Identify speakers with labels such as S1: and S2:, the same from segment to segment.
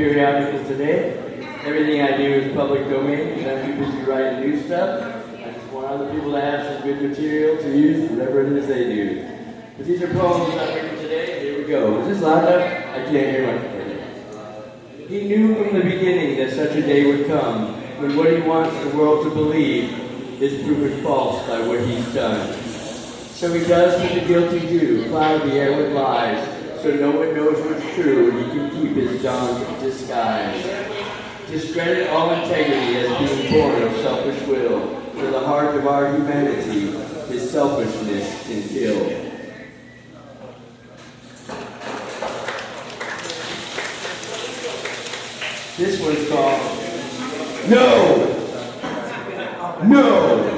S1: periodicals today. Everything I do is public domain because I'm too busy writing new stuff. I just want other people to have some good material to use, whatever it is they do. But these are poems I'm writing today. Here we go. Is this loud enough? I can't hear much. He knew from the beginning that such a day would come when what he wants the world to believe is proven false by what he's done. So he does what the guilty do, cloud the air with lies, so no one knows what's true and he can keep his dawn disguise. Discredit all integrity as being born of selfish will, for the heart of our humanity his selfishness can kill. This one's called No! No!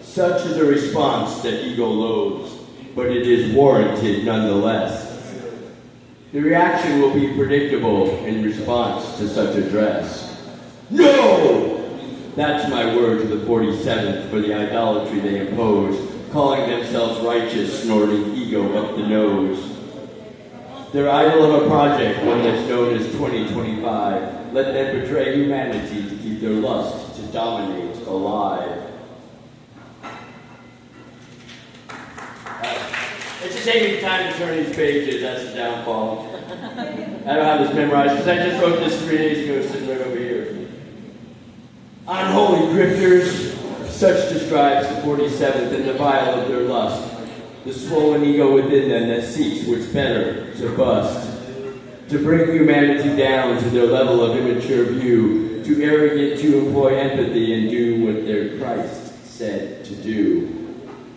S1: Such is a response that ego loathes, but it is warranted nonetheless. The reaction will be predictable in response to such address. No! That's my word to the 47th for the idolatry they impose, calling themselves righteous, snorting ego up the nose. They're idol of a project, one that's known as 2025. Let them betray humanity to keep their lust to dominate alive. It's just taking time to turn these pages, that's the downfall. I don't have this memorized because I just wrote this 3 days ago, sitting right over here. Unholy grifters, such describes the 47th and the vial of their lust. The swollen ego within them that seeks what's better to bust. To bring humanity down to their level of immature view, too arrogant to employ empathy and do what their Christ said to do.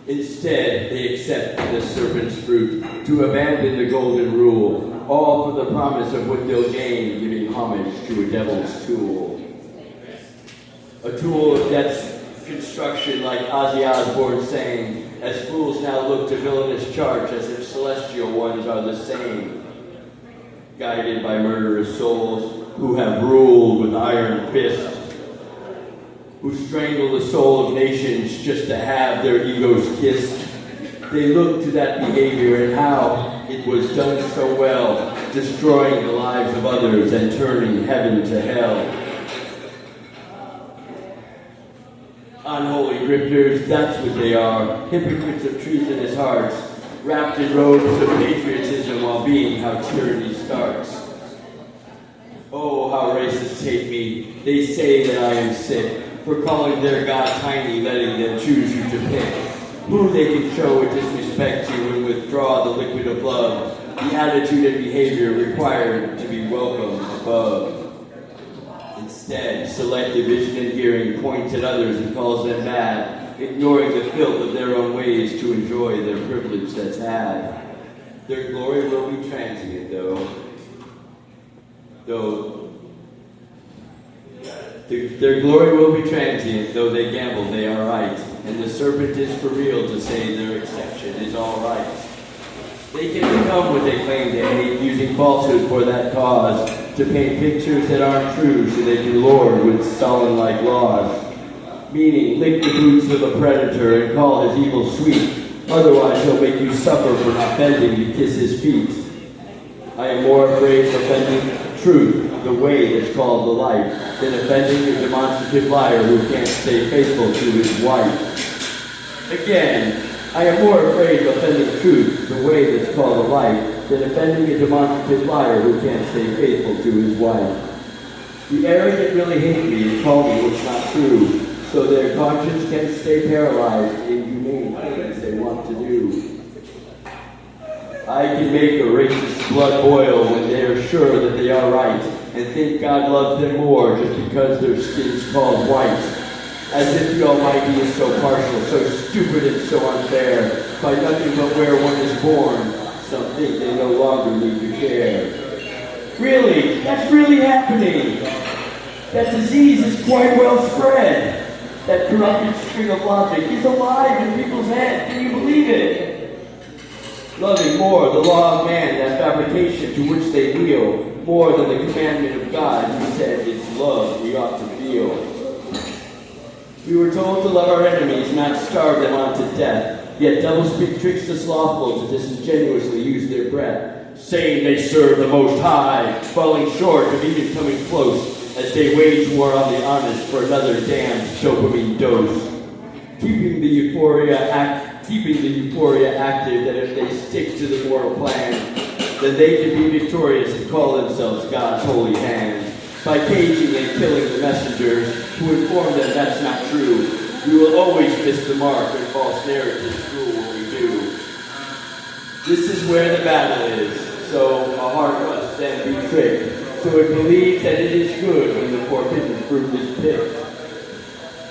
S1: Instead, they accept the serpent's fruit to abandon the golden rule, all for the promise of what they'll gain, giving homage to a devil's tool. A tool of death's construction like Ozzy Osbourne sang, as fools now look to villainous charge as if celestial ones are the same. Guided by murderous souls who have ruled with iron fists, who strangle the soul of nations just to have their egos kissed. They look to that behavior and how it was done so well, destroying the lives of others and turning heaven to hell. Unholy grifters, that's what they are, hypocrites of treasonous hearts, wrapped in robes of patriotism while being how tyranny starts. Oh, how racists hate me. They say that I am sick for calling their God tiny, letting them choose who to pick. Who they can show a disrespect to and withdraw the liquid of love, the attitude and behavior required to be welcome above. Instead, selective vision and hearing points at others and calls them bad, ignoring the filth of their own ways to enjoy their privilege that's had. Their glory will be transient, though. Their glory will be transient, though they gamble they are right. And the serpent is for real to say their exception is all right. They can become what they claim to hate, using falsehood for that cause, to paint pictures that aren't true so they can lord with Stalin-like laws. Meaning, lick the boots of a predator and call his evil sweet, otherwise he'll make you suffer for not bending to kiss his feet. I am more afraid of offending truth, the way that's called the light, than offending a demonstrative liar who can't stay faithful to his wife. Again, I am more afraid of offending truth, the way that's called the light, than offending a demonstrative liar who can't stay faithful to his wife. The arrogant really hate me and call me what's not true, so their conscience can stay paralyzed in humane things they want to do. I can make a racist's blood boil when they are sure that they are right, and think God loves them more just because their skin's called white. As if the Almighty is so partial, so stupid and so unfair, by nothing but where one is born, some think they no longer need to care. Really, that's really happening. That disease is quite well spread. That corrupted string of logic is alive in people's heads. Can you believe it? Loving more the law of man, that fabrication to which they kneel, more than the commandment of God, who said it's love we ought to feel. We were told to love our enemies, not starve them unto death, yet doublespeak tricks the slothful to disingenuously use their breath. saying they serve the Most High, falling short of even coming close as they wage war on the honest for another damned dopamine dose. Keeping the euphoria active that if they stick to the moral plan, then they can be victorious and call themselves God's holy hand. By caging and killing the messengers who inform them that's not true, we will always miss the mark when false narratives rule what we do. This is where the battle is, so a heart must then be tricked, so it believes that it is good when the forbidden fruit is picked.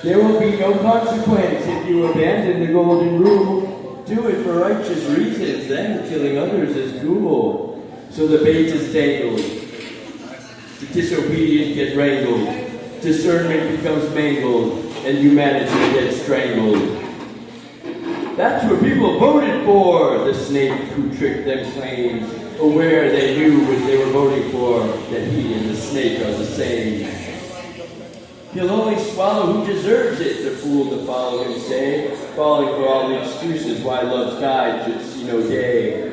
S1: There will be no consequence if you abandon the golden rule. Do it for righteous reasons, then killing others is cool. So the bait is dangled. The disobedient get wrangled. Discernment becomes mangled, and humanity gets strangled. That's what people voted for, the snake who tricked them claims, aware they knew what they were voting for, that he and the snake are the same. He'll only swallow who deserves it, the fool to follow him say, falling for all the excuses why love's guide should see no day.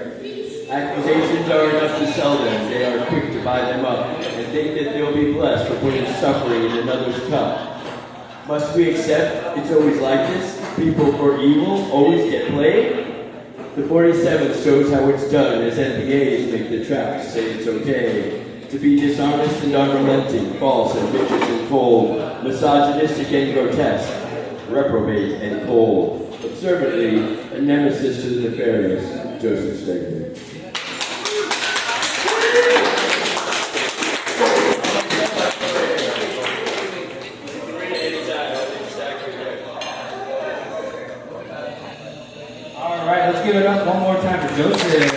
S1: Accusations are enough to sell them, they are quick to buy them up, and think that they'll be blessed for putting suffering in another's cup. Must we accept it's always like this? People for evil always get played? The 47th shows how it's done as NPAs make the traps say it's okay. To be dishonest and unrelenting, false and vicious and cold, misogynistic and grotesque, reprobate and cold. Observantly, a nemesis to the nefarious, Joseph Stegman.
S2: All right, let's give it up one more time for Joseph.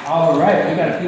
S2: All right, we got a few